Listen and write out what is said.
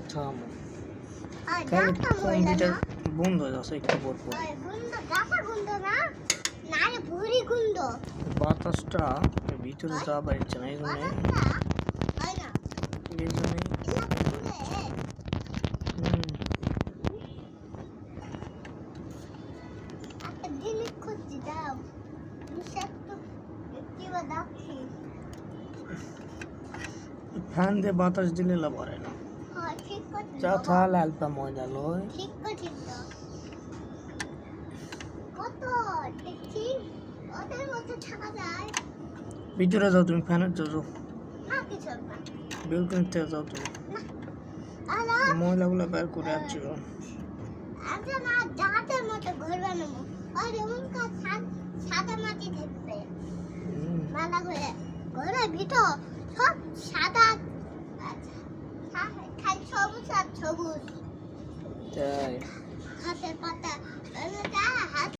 থামো আর খালি data phone মইলা দিটা না বন্ধ হয়ে যাচ্ছে একটু পর পর ওই গুন্ড ডাটা গুন্ড না না রে ভুরি গুন্ড বাতাসটা এর ভিতরে যাওয়া পারছে না এই জন্য বাতাসটা হয় না এই জন্যই এলা ঘুরে একটা জিনিস খুঁজছি দাও বিষাক্ত কিবা দেখছি ফ্যান দিয়ে বাতাস দিলে লাভ হয় না হ্যাঁ ঠিক করছি যা বাবা। থাল অল্প মজা লয় ঠিক করছি তো কত দেখছি ওদের মধ্যে থাকা যায় ভিতরে যাও তুমি ফ্যানের যাও না কিছু না বেলকনিতে যাও তুমি আলা ময়লাগুলো বের করে আসছি আচ্ছা না জাহাজের মতো ঘর বানাবো আর এমন কাজ সাদা মাটি থাকবে মালা করে ঘরের ভিতর সব সাদা আচ্ছা খালি সবুজ আর সবুজ তাই হাতের পাতা